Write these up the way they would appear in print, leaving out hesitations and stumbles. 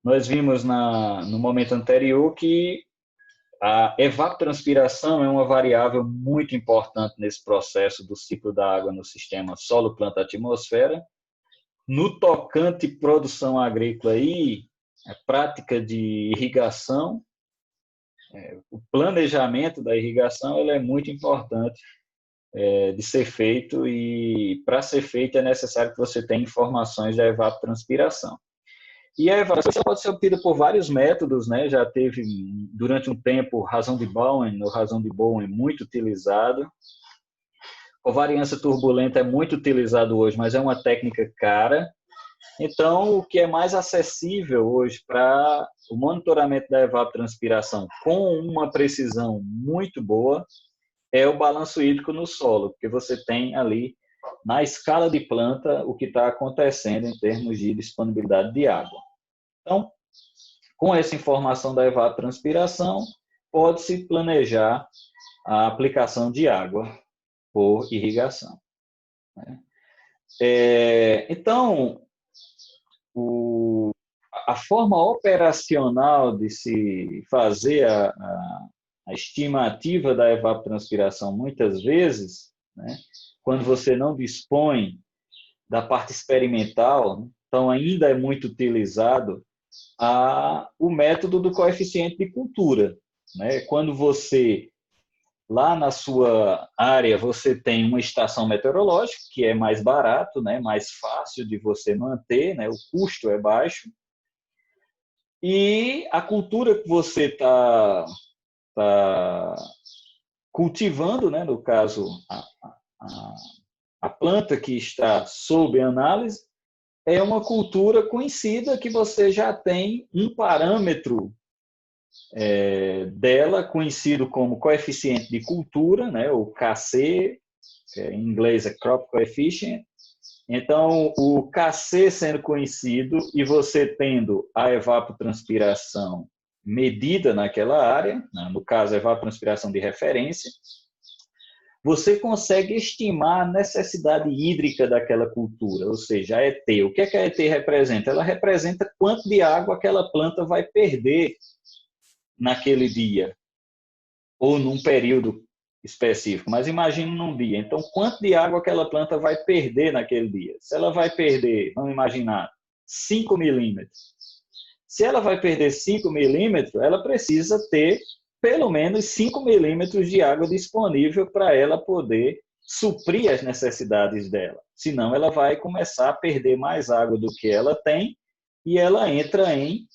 nós vimos no momento anterior que a evapotranspiração é uma variável muito importante nesse processo do ciclo da água no sistema solo, planta, atmosfera. No tocante produção agrícola aí, a prática de irrigação, o planejamento da irrigação, ele é muito importante de ser feito, e para ser feito é necessário que você tenha informações da evapotranspiração. E a evaporação pode ser obtida por vários métodos, né? Já teve, durante um tempo, razão de Bowen, ou razão de Bowen, muito utilizado. A variância turbulenta é muito utilizado hoje, mas é uma técnica cara. Então, o que é mais acessível hoje para o monitoramento da evapotranspiração com uma precisão muito boa é o balanço hídrico no solo, porque você tem ali, na escala de planta, o que está acontecendo em termos de disponibilidade de água. Então, com essa informação da evapotranspiração, pode-se planejar a aplicação de água por irrigação. Então, a forma operacional de se fazer a estimativa da evapotranspiração, muitas vezes, né, quando você não dispõe da parte experimental, então ainda é muito utilizado o método do coeficiente de cultura. Né? Quando você, lá na sua área, você tem uma estação meteorológica, que é mais barato, né? Mais fácil de você manter, né? O custo é baixo, e a cultura que você está cultivando, né? No caso, a planta que está sob análise, é uma cultura conhecida que você já tem um parâmetro dela, conhecido como coeficiente de cultura, né, o KC, que em inglês é Crop Coefficient. Então, o KC sendo conhecido e você tendo a evapotranspiração medida naquela área, né, no caso, a evapotranspiração de referência, você consegue estimar a necessidade hídrica daquela cultura, ou seja, a ET. O que é que a ET representa? Ela representa quanto de água aquela planta vai perder naquele dia, ou num período específico, mas imagine num dia. Então, quanto de água aquela planta vai perder naquele dia? Se ela vai perder, vamos imaginar, 5 milímetros. Se ela vai perder 5 milímetros, ela precisa ter pelo menos 5 milímetros de água disponível para ela poder suprir as necessidades dela. Senão, ela vai começar a perder mais água do que ela tem e ela entra em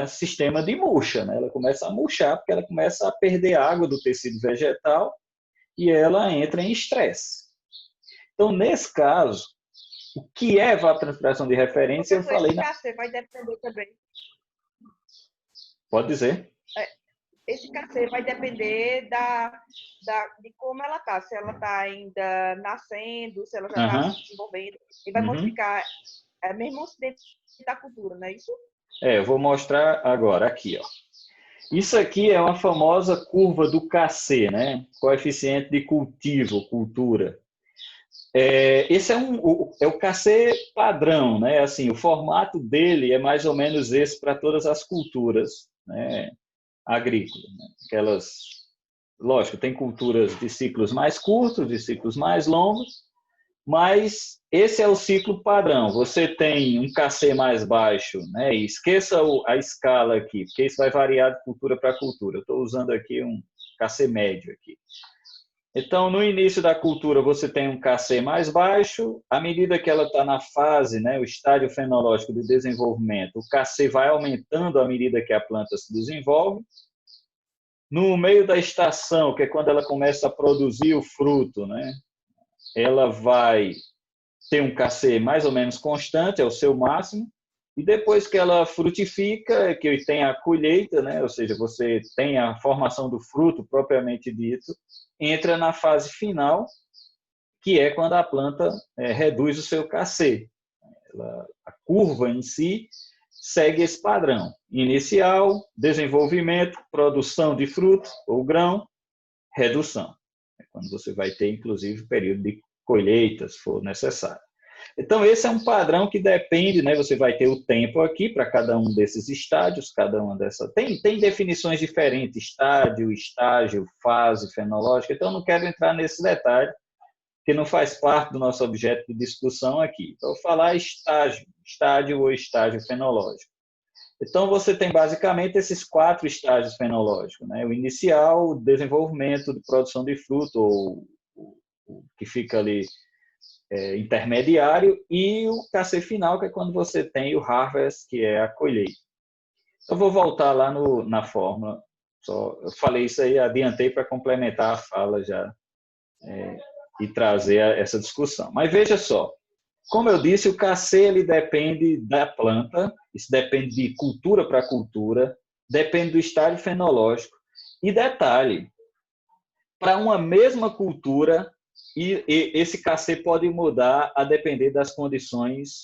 sistema de murcha. Né? Ela começa a murchar porque ela começa a perder água do tecido vegetal e ela entra em estresse. Então, nesse caso, o que é evapotranspiração de referência? Eu falei. Esse KC vai depender também. Pode dizer. Esse KC vai depender de como ela está. Se ela está ainda nascendo, se ela já está se desenvolvendo. E vai modificar mesmo dentro da cultura, não é isso? Eu vou mostrar agora aqui, ó. Isso aqui é uma famosa curva do KC, né? Coeficiente de cultivo, cultura. Esse é o KC padrão, né? Assim, o formato dele é mais ou menos esse para todas as culturas, né? Agrícolas. Né? Aquelas, lógico, tem culturas de ciclos mais curtos, de ciclos mais longos, mas esse é o ciclo padrão. Você tem um KC mais baixo, né? E esqueça a escala aqui, porque isso vai variar de cultura para cultura. Eu estou usando aqui um KC médio aqui. Então, no início da cultura, você tem um KC mais baixo. À medida que ela está na fase, né, o estágio fenológico de desenvolvimento, o KC vai aumentando à medida que a planta se desenvolve. No meio da estação, que é quando ela começa a produzir o fruto, né, ela vai ter um KC mais ou menos constante, é o seu máximo. E depois que ela frutifica, que tem a colheita, né? Ou seja, você tem a formação do fruto propriamente dito, entra na fase final, que é quando a planta reduz o seu KC. A curva em si segue esse padrão. Inicial, desenvolvimento, produção de fruto ou grão, redução. É quando você vai ter, inclusive, período de colheita, se for necessário. Então, esse é um padrão que depende, né? Você vai ter o tempo aqui para cada um desses estádios, cada uma dessas. Tem definições diferentes, estádio, estágio, fase fenológica, então não quero entrar nesse detalhe, que não faz parte do nosso objeto de discussão aqui. Então, eu vou falar estádio ou estágio fenológico. Então, você tem basicamente esses 4 estágios fenológicos, né? O inicial, o desenvolvimento de produção de fruto, ou o que fica ali intermediário, e o KC final, que é quando você tem o harvest, que é a colheita. Eu vou voltar lá na fórmula. Eu falei isso aí, adiantei para complementar a fala já e trazer essa discussão. Mas veja só, como eu disse, o KC ele depende da planta, isso depende de cultura para cultura, depende do estágio fenológico. E detalhe, para uma mesma cultura, esse KC pode mudar a depender das condições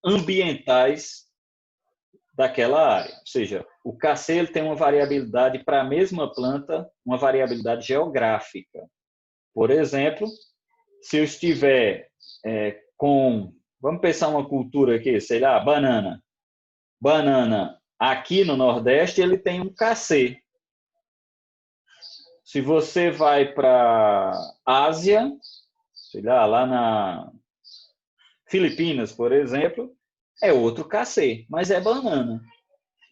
ambientais daquela área. Ou seja, o KC ele tem uma variabilidade para a mesma planta, uma variabilidade geográfica. Por exemplo, se eu estiver vamos pensar uma cultura aqui, sei lá, banana. Banana aqui no Nordeste, ele tem um KC. Se você vai para a Ásia, sei lá na Filipinas, por exemplo, é outro KC, mas é banana.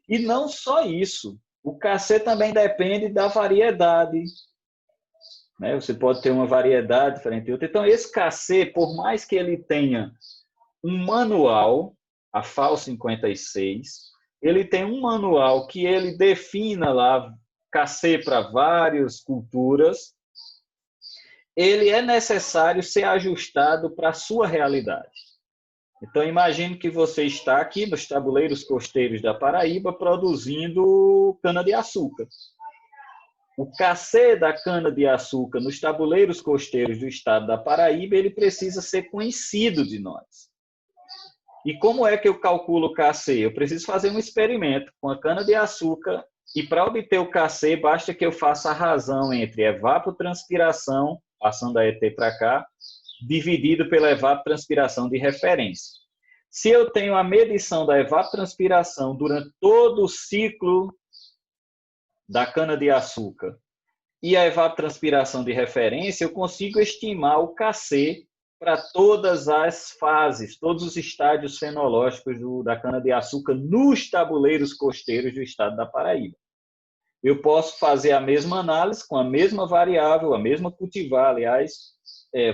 E não só isso, o KC também depende da variedade. Né? Você pode ter uma variedade diferente de outra. Então, esse KC, por mais que ele tenha um manual, a FAO 56, ele tem um manual que ele defina lá KC para várias culturas, ele é necessário ser ajustado para a sua realidade. Então, imagine que você está aqui nos tabuleiros costeiros da Paraíba produzindo cana-de-açúcar. O KC da cana-de-açúcar nos tabuleiros costeiros do estado da Paraíba, ele precisa ser conhecido de nós. E como é que eu calculo o KC? Eu preciso fazer um experimento com a cana-de-açúcar e para obter o KC, basta que eu faça a razão entre evapotranspiração, passando a ET para cá, dividido pela evapotranspiração de referência. Se eu tenho a medição da evapotranspiração durante todo o ciclo da cana-de-açúcar e a evapotranspiração de referência, eu consigo estimar o KC para todas as fases, todos os estádios fenológicos da cana-de-açúcar nos tabuleiros costeiros do estado da Paraíba. Eu posso fazer a mesma análise com a mesma variável, a mesma cultivar, aliás,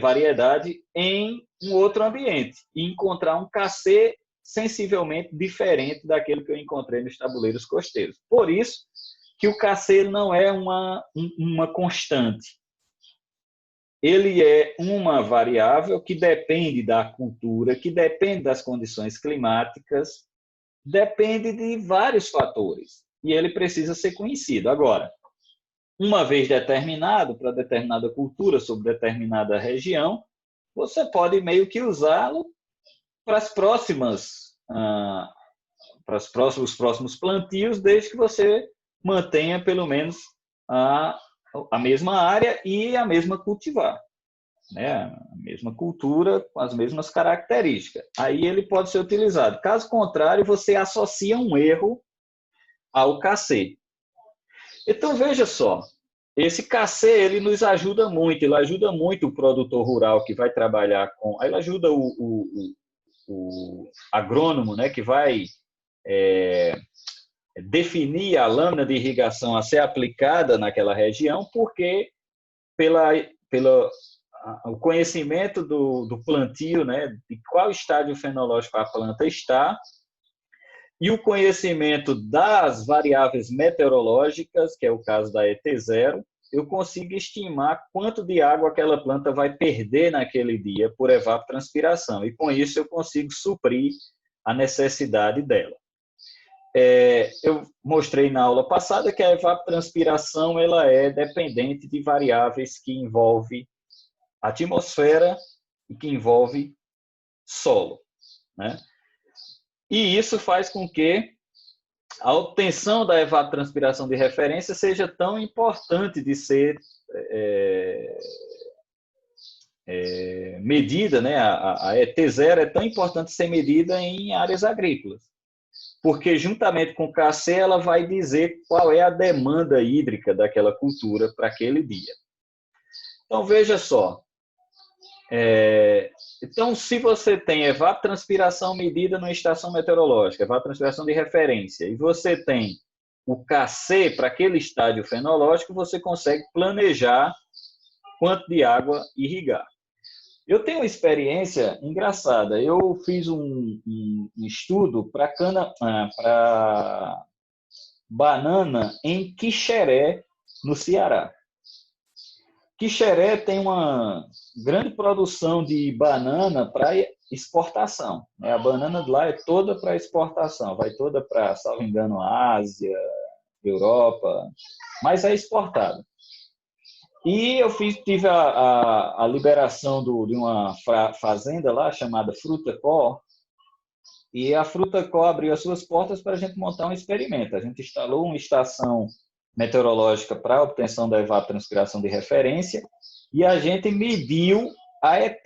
variedade em um outro ambiente e encontrar um KC sensivelmente diferente daquele que eu encontrei nos tabuleiros costeiros. Por isso que o KC não é uma constante. Ele é uma variável que depende da cultura, que depende das condições climáticas, depende de vários fatores. E ele precisa ser conhecido. Agora, uma vez determinado para determinada cultura, sobre determinada região, você pode meio que usá-lo para os próximos plantios, desde que você mantenha pelo menos a mesma área e a mesma cultivar, né? A mesma cultura com as mesmas características. Aí ele pode ser utilizado. Caso contrário, você associa um erro ao KC. Então, veja só, esse KC ele nos ajuda muito, ele ajuda muito o produtor rural que vai trabalhar com... Ele ajuda o agrônomo, né, que vai definir a lâmina de irrigação a ser aplicada naquela região, porque o conhecimento do plantio, né, de qual estágio fenológico a planta está, e o conhecimento das variáveis meteorológicas, que é o caso da ET0, eu consigo estimar quanto de água aquela planta vai perder naquele dia por evapotranspiração, e com isso eu consigo suprir a necessidade dela. Eu mostrei na aula passada que a evapotranspiração ela é dependente de variáveis que envolvem a atmosfera e que envolve solo, né? E isso faz com que a obtenção da evapotranspiração de referência seja tão importante de ser medida, né? A ET0 é tão importante ser medida em áreas agrícolas, porque juntamente com o KC ela vai dizer qual é a demanda hídrica daquela cultura para aquele dia. Então, veja só. Então, se você tem evapotranspiração medida numa estação meteorológica, evapotranspiração de referência, e você tem o KC para aquele estádio fenológico, você consegue planejar quanto de água irrigar. Eu tenho uma experiência engraçada. Eu fiz um estudo para banana em Quixeré, no Ceará. Quixeré tem uma grande produção de banana para exportação. A banana de lá é toda para exportação, vai toda para, salvo engano, Ásia, Europa, mas é exportada. E eu tive a liberação de uma fazenda lá chamada Frutacor, e a Frutacor abriu as suas portas para a gente montar um experimento. A gente instalou uma estação meteorológica para a obtenção da evapotranspiração de referência e a gente mediu a ET.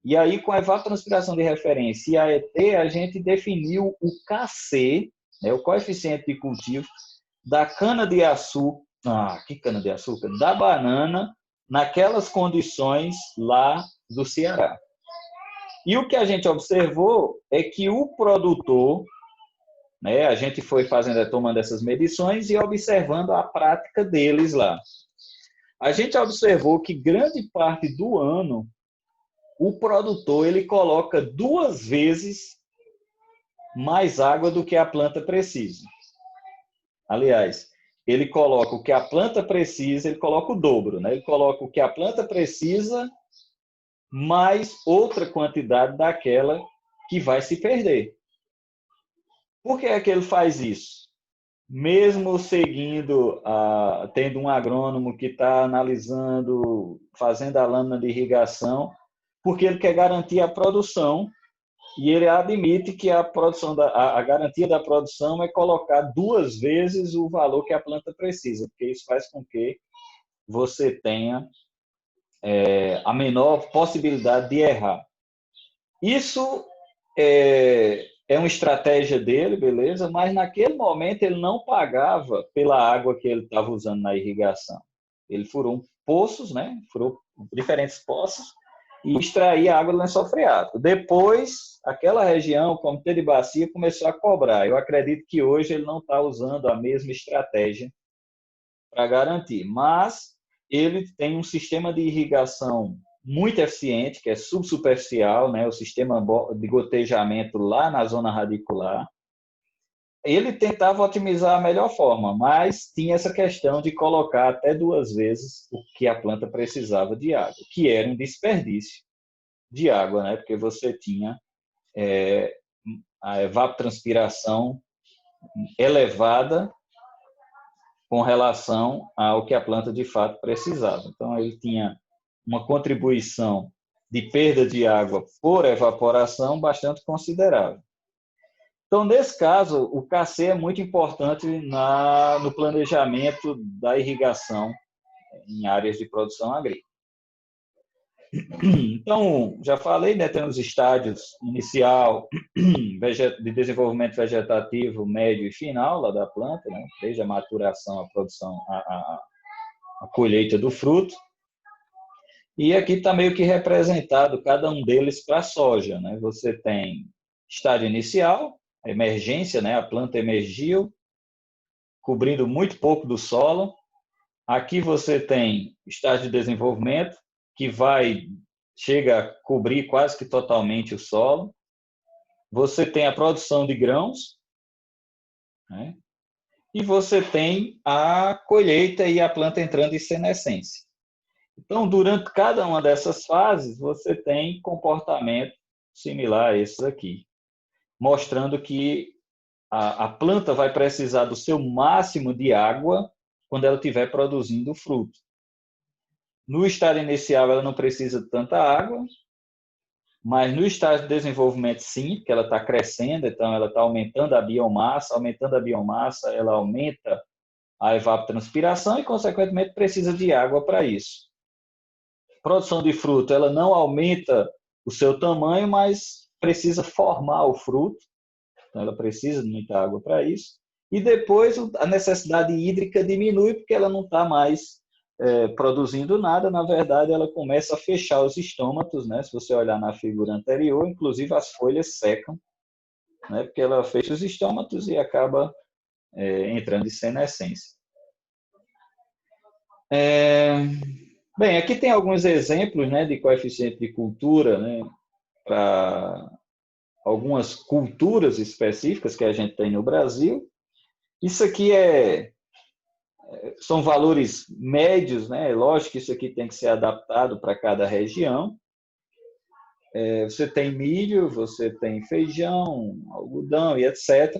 E aí, com a evapotranspiração de referência e a ET, a gente definiu o KC, né, o coeficiente de cultivo, da cana-de-açúcar, da banana, naquelas condições lá do Ceará. E o que a gente observou é que o produtor, né, a gente foi tomando essas medições e observando a prática deles lá. A gente observou que grande parte do ano o produtor ele coloca 2 vezes mais água do que a planta precisa. Aliás, ele coloca o que a planta precisa, ele coloca o dobro, né? Ele coloca o que a planta precisa mais outra quantidade daquela que vai se perder. Por que é que ele faz isso? Mesmo seguindo, tendo um agrônomo que está analisando, fazendo a lâmina de irrigação, porque ele quer garantir a produção e ele admite que a garantia da produção é colocar 2 vezes o valor que a planta precisa, porque isso faz com que você tenha a menor possibilidade de errar. Isso é uma estratégia dele, beleza, mas naquele momento ele não pagava pela água que ele estava usando na irrigação. Ele furou poços, né? Furou diferentes poços e extraía água do lençol freático. Depois, aquela região, o Comitê de Bacia começou a cobrar. Eu acredito que hoje ele não está usando a mesma estratégia para garantir, mas ele tem um sistema de irrigação muito eficiente, que é subsuperficial, né? O sistema de gotejamento lá na zona radicular. Ele tentava otimizar a melhor forma, mas tinha essa questão de colocar até 2 vezes o que a planta precisava de água, que era um desperdício de água, né? Porque você tinha a evapotranspiração elevada com relação ao que a planta de fato precisava. Então, ele tinha uma contribuição de perda de água por evaporação bastante considerável. Então, nesse caso, o KC é muito importante no planejamento da irrigação em áreas de produção agrícola. Então, já falei, né, tem os estádios inicial, de desenvolvimento vegetativo, médio e final lá da planta, né, desde a maturação, a produção, a colheita do fruto. E aqui está meio que representado cada um deles para a soja, né? Você tem estágio inicial, a emergência, né? A planta emergiu, cobrindo muito pouco do solo. Aqui você tem estágio de desenvolvimento, que chega a cobrir quase que totalmente o solo. Você tem a produção de grãos, né? E você tem a colheita e a planta entrando em senescência. Então, durante cada uma dessas fases, você tem comportamento similar a esses aqui, mostrando que a planta vai precisar do seu máximo de água quando ela estiver produzindo o fruto. No estágio inicial, ela não precisa de tanta água, mas no estágio de desenvolvimento, sim, porque ela está crescendo, então ela está aumentando a biomassa, ela aumenta a evapotranspiração e, consequentemente, precisa de água para isso. produção de fruto, ela não aumenta o seu tamanho, mas precisa formar o fruto, então ela precisa de muita água para isso. E depois a necessidade hídrica diminui, porque ela não está mais produzindo nada, na verdade ela começa a fechar os estômatos, né? Se você olhar na figura anterior, inclusive as folhas secam, né? Porque ela fecha os estômatos e acaba entrando em senescência. Bem, aqui tem alguns exemplos, né, de coeficiente de cultura, né, para algumas culturas específicas que a gente tem no Brasil. Isso aqui são valores médios, né? Lógico que isso aqui tem que ser adaptado para cada região. Você tem milho, você tem feijão, algodão e etc.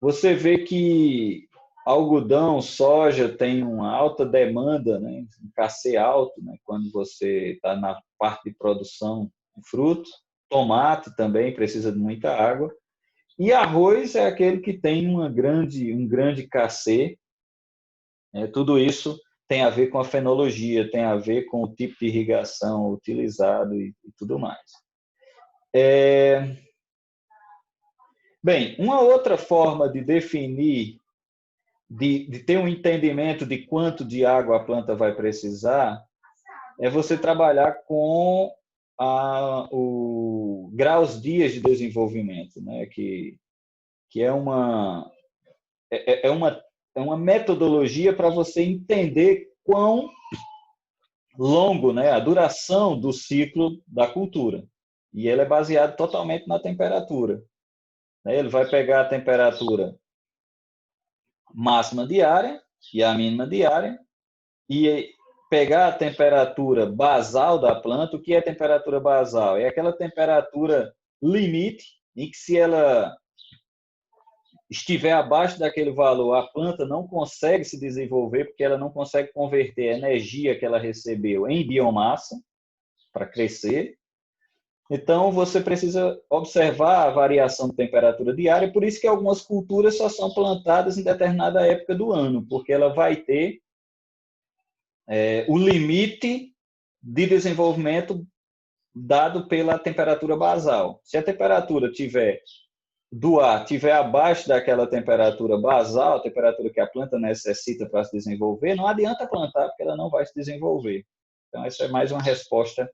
Você vê que algodão, soja tem uma alta demanda, né? Um KC alto, né? Quando você está na parte de produção de fruto. Tomate também precisa de muita água. E arroz é aquele que tem um grande KC. Tudo isso tem a ver com a fenologia, tem a ver com o tipo de irrigação utilizado e tudo mais. Bem, uma outra forma de definir, de ter um entendimento de quanto de água a planta vai precisar, é você trabalhar com o graus dias de desenvolvimento, né? que é uma metodologia para você entender quão longo, né, a duração do ciclo da cultura. E ele é baseado totalmente na temperatura. Ele vai pegar a temperatura máxima diária e a mínima diária e pegar a temperatura basal da planta. O que é temperatura basal? É aquela temperatura limite em que, se ela estiver abaixo daquele valor, a planta não consegue se desenvolver, porque ela não consegue converter a energia que ela recebeu em biomassa para crescer. Então, você precisa observar a variação de temperatura diária, por isso que algumas culturas só são plantadas em determinada época do ano, porque ela vai ter o limite de desenvolvimento dado pela temperatura basal. Se a temperatura do ar estiver abaixo daquela temperatura basal, a temperatura que a planta necessita para se desenvolver, não adianta plantar, porque ela não vai se desenvolver. Então, essa é mais uma resposta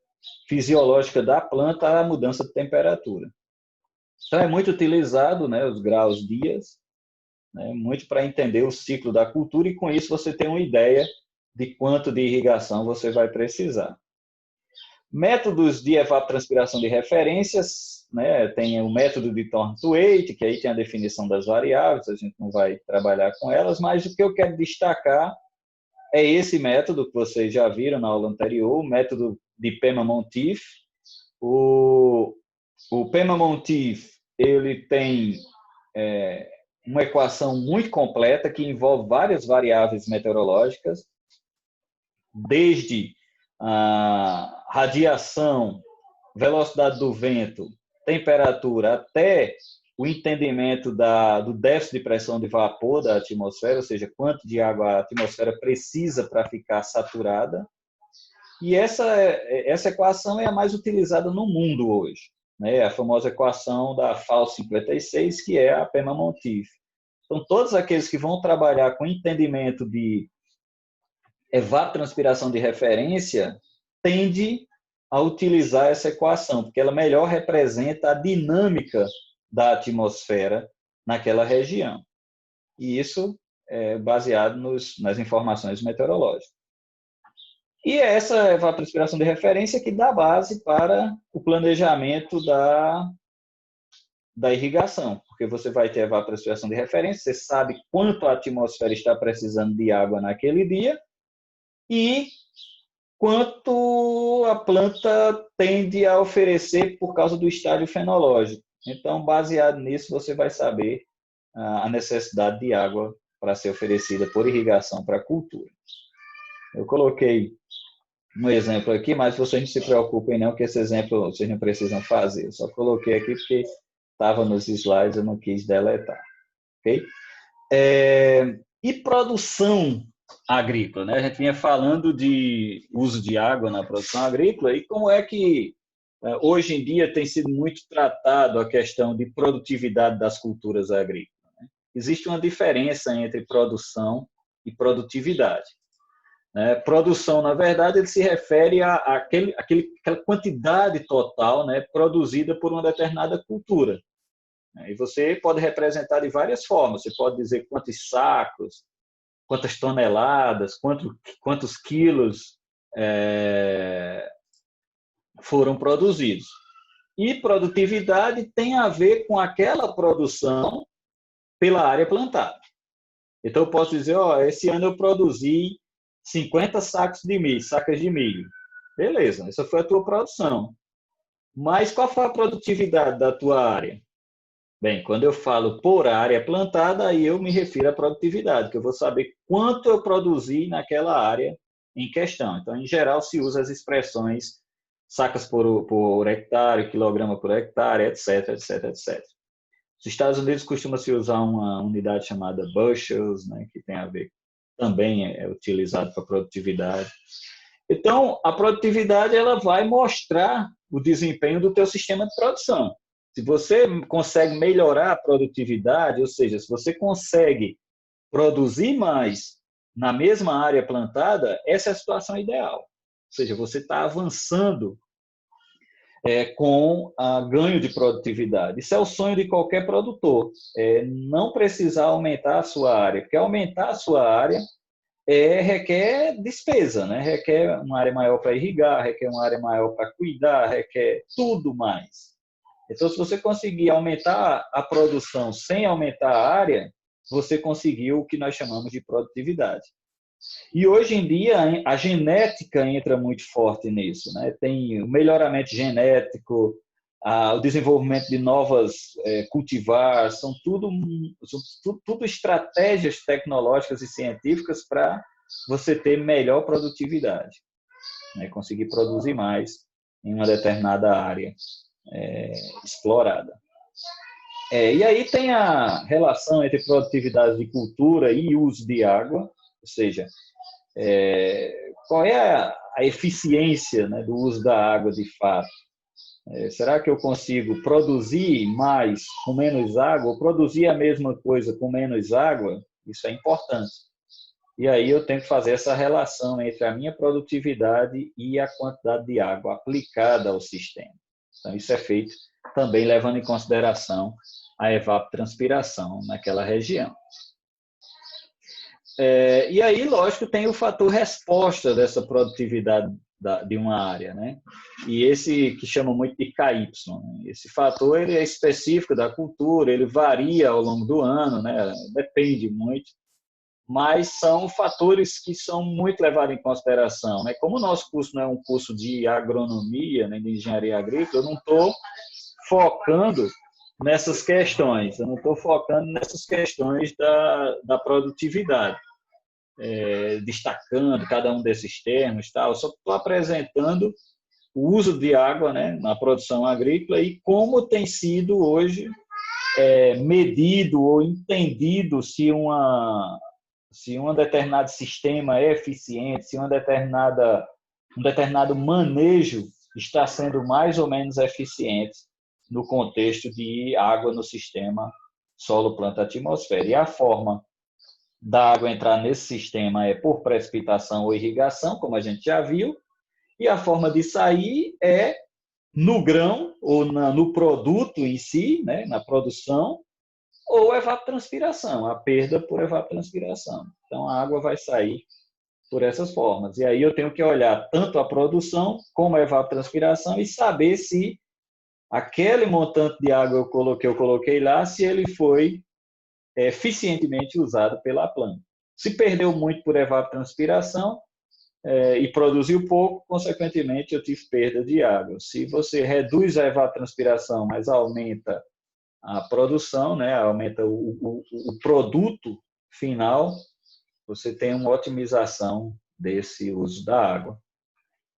fisiológica da planta à mudança de temperatura. Então, é muito utilizado, né, os graus dias, né, muito para entender o ciclo da cultura, e com isso você tem uma ideia de quanto de irrigação você vai precisar. Métodos de evapotranspiração de referências, né, tem o método de Thornton-Waite, que aí tem a definição das variáveis, a gente não vai trabalhar com elas, mas o que eu quero destacar é esse método que vocês já viram na aula anterior, o método de Pema-Monteith. O Pema-Monteith, ele tem uma equação muito completa que envolve várias variáveis meteorológicas, desde a radiação, velocidade do vento, temperatura, até o entendimento do déficit de pressão de vapor da atmosfera, ou seja, quanto de água a atmosfera precisa para ficar saturada. E essa equação é a mais utilizada no mundo hoje, né? A famosa equação da FAO 56, que é a Pema-Monteith. Então, todos aqueles que vão trabalhar com entendimento de evapotranspiração de referência tende a utilizar essa equação, porque ela melhor representa a dinâmica da atmosfera naquela região. E isso é baseado nas informações meteorológicas. E é essa evapotranspiração de referência que dá base para o planejamento da irrigação, porque você vai ter evapotranspiração de referência, você sabe quanto a atmosfera está precisando de água naquele dia e quanto a planta tende a oferecer por causa do estágio fenológico. Então, baseado nisso, você vai saber a necessidade de água para ser oferecida por irrigação para a cultura. Eu coloquei um exemplo aqui, mas vocês não se preocupem não, que esse exemplo vocês não precisam fazer. Eu só coloquei aqui porque estava nos slides, eu não quis deletar. Okay? E produção agrícola, né? A gente vinha falando de uso de água na produção agrícola e como é que hoje em dia tem sido muito tratado a questão de produtividade das culturas agrícolas. Existe uma diferença entre produção e produtividade. Né? Produção, na verdade, ele se refere àquela quantidade total, né, produzida por uma determinada cultura. E você pode representar de várias formas. Você pode dizer quantos sacos, quantas toneladas, quantos quilos foram produzidos. E produtividade tem a ver com aquela produção pela área plantada. Então, eu posso dizer, esse ano eu produzi 50 sacas de milho. Beleza, essa foi a tua produção. Mas qual foi a produtividade da tua área? Bem, quando eu falo por área plantada, aí eu me refiro à produtividade, que eu vou saber quanto eu produzi naquela área em questão. Então, em geral, se usa as expressões sacas por hectare, quilograma por hectare, etc, etc, etc. Nos Estados Unidos costuma-se usar uma unidade chamada bushels, né, que tem a ver, também é utilizado para produtividade. Então, a produtividade ela vai mostrar o desempenho do teu sistema de produção. Se você consegue melhorar a produtividade, ou seja, se você consegue produzir mais na mesma área plantada, essa é a situação ideal. Ou seja, você está avançando com ganho de produtividade. Isso é o sonho de qualquer produtor, não precisar aumentar a sua área, porque aumentar a sua área requer despesa, né? Requer uma área maior para irrigar, requer uma área maior para cuidar, requer tudo mais. Então, se você conseguir aumentar a produção sem aumentar a área, você conseguiu o que nós chamamos de produtividade. E hoje em dia a genética entra muito forte nisso, né? Tem o melhoramento genético, o desenvolvimento de novas cultivares, são tudo estratégias tecnológicas e científicas para você ter melhor produtividade, né? Conseguir produzir mais em uma determinada área explorada. E aí tem a relação entre produtividade de cultura e uso de água, ou seja, qual é a eficiência, né, do uso da água de fato? Será que eu consigo produzir mais com menos água ou produzir a mesma coisa com menos água? Isso é importante. E aí eu tenho que fazer essa relação entre a minha produtividade e a quantidade de água aplicada ao sistema. Então, isso é feito também levando em consideração a evapotranspiração naquela região. E aí, lógico, tem o fator resposta dessa produtividade de uma área, né? E esse que chama muito de KY. Esse fator ele é específico da cultura, ele varia ao longo do ano, né? Depende muito, mas são fatores que são muito levados em consideração, né? Como o nosso curso não é um curso de agronomia, nem de engenharia agrícola, eu não estou focando nessas questões, eu não estou focando nessas questões da produtividade. Destacando cada um desses termos, tá? Eu só estou apresentando o uso de água, né, na produção agrícola e como tem sido hoje medido ou entendido se um determinado sistema é eficiente, se um determinado manejo está sendo mais ou menos eficiente no contexto de água no sistema solo, planta, atmosfera. E a forma da água entrar nesse sistema é por precipitação ou irrigação, como a gente já viu, e a forma de sair é no grão ou no produto em si, né, na produção, ou evapotranspiração, a perda por evapotranspiração. Então, a água vai sair por essas formas. E aí eu tenho que olhar tanto a produção como a evapotranspiração e saber se aquele montante de água que eu coloquei lá, se ele foi eficientemente usado pela planta. Se perdeu muito por evapotranspiração e produziu pouco, consequentemente eu tive perda de água. Se você reduz a evapotranspiração, mas aumenta a produção, né, aumenta o produto final, você tem uma otimização desse uso da água.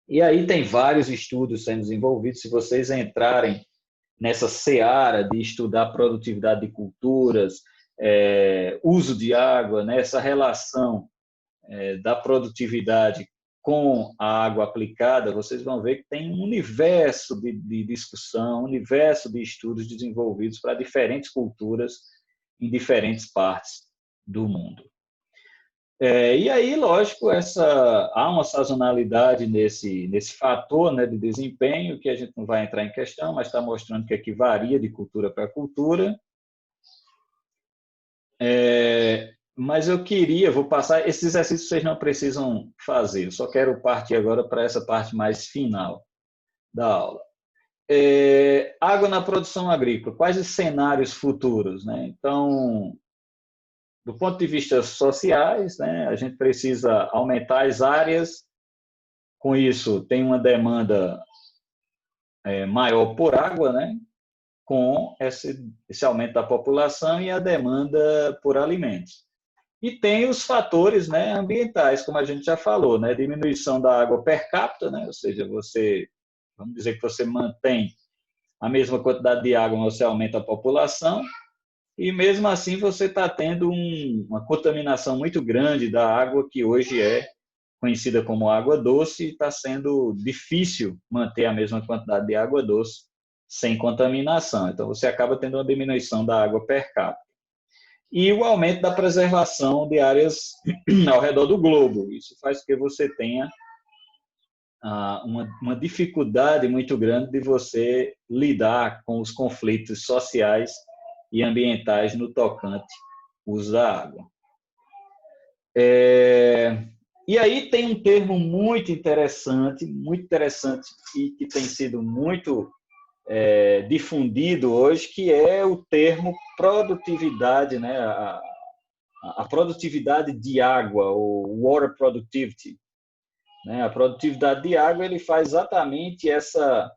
E aí tem vários estudos sendo desenvolvidos, se vocês entrarem nessa seara de estudar produtividade de culturas, uso de água, né, essa relação da produtividade com a água aplicada, vocês vão ver que tem um universo de discussão, um universo de estudos desenvolvidos para diferentes culturas em diferentes partes do mundo. E aí, lógico, há uma sazonalidade nesse fator, né, de desempenho, que a gente não vai entrar em questão, mas está mostrando que aqui varia de cultura para cultura. Mas vou passar, esses exercícios vocês não precisam fazer, eu só quero partir agora para essa parte mais final da aula. Água na produção agrícola, quais os cenários futuros, né? Então, do ponto de vista sociais, né, a gente precisa aumentar as áreas, com isso tem uma demanda maior por água, né, com esse aumento da população e a demanda por alimentos. E tem os fatores, né, ambientais, como a gente já falou, né, diminuição da água per capita, né, ou seja, vamos dizer que você mantém a mesma quantidade de água, mas você aumenta a população, e mesmo assim você está tendo uma contaminação muito grande da água, que hoje é conhecida como água doce, e está sendo difícil manter a mesma quantidade de água doce sem contaminação. Então, você acaba tendo uma diminuição da água per capita. E o aumento da preservação de áreas ao redor do globo. Isso faz com que você tenha uma dificuldade muito grande de você lidar com os conflitos sociais e ambientais no tocante ao uso da água. E aí tem um termo muito interessante e que tem sido muito difundido hoje, que é o termo produtividade, né? A produtividade de água, ou water productivity. Né? A produtividade de água, ele faz exatamente essa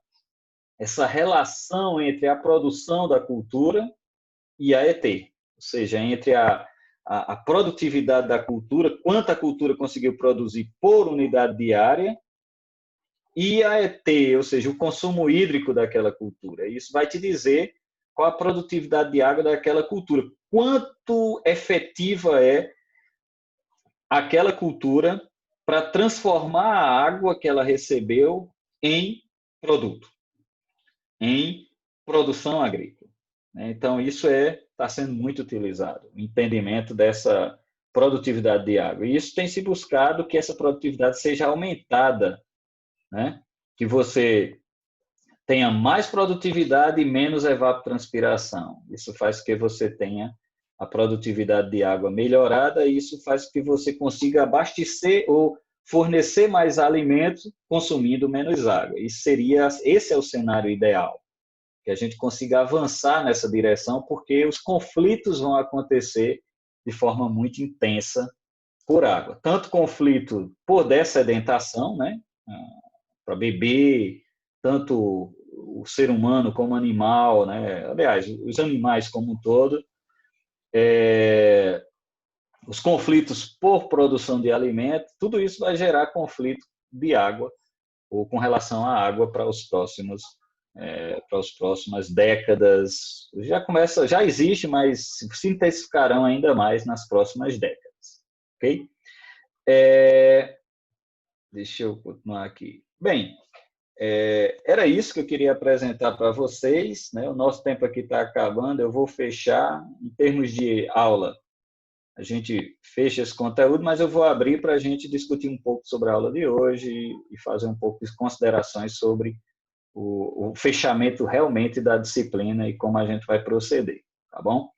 relação entre a produção da cultura e a ET, ou seja, entre a produtividade da cultura, quanto a cultura conseguiu produzir por unidade diária, e a ET, ou seja, o consumo hídrico daquela cultura. Isso vai te dizer qual a produtividade de água daquela cultura, quanto efetiva é aquela cultura para transformar a água que ela recebeu em produto, em produção agrícola. Então, isso está sendo muito utilizado, o entendimento dessa produtividade de água. E isso tem se buscado que essa produtividade seja aumentada, né? Que você tenha mais produtividade e menos evapotranspiração. Isso faz com que você tenha a produtividade de água melhorada, e isso faz com que você consiga abastecer ou fornecer mais alimentos consumindo menos água. Esse é o cenário ideal, que a gente consiga avançar nessa direção, porque os conflitos vão acontecer de forma muito intensa por água. Tanto conflito por dessedentação, né, para beber, tanto o ser humano como animal, né, aliás, os animais como um todo, os conflitos por produção de alimento, tudo isso vai gerar conflito de água, ou com relação à água para as próximas décadas. Já existe, mas se intensificarão ainda mais nas próximas décadas. Ok? Deixa eu continuar aqui. Bem, era isso que eu queria apresentar para vocês, né? O nosso tempo aqui está acabando, eu vou fechar. Em termos de aula, a gente fecha esse conteúdo, mas eu vou abrir para a gente discutir um pouco sobre a aula de hoje e fazer um pouco de considerações sobre o fechamento realmente da disciplina e como a gente vai proceder, tá bom?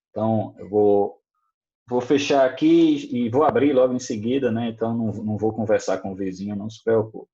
Então, eu vou fechar aqui e vou abrir logo em seguida, né? Então, não vou conversar com o vizinho, não se preocupe.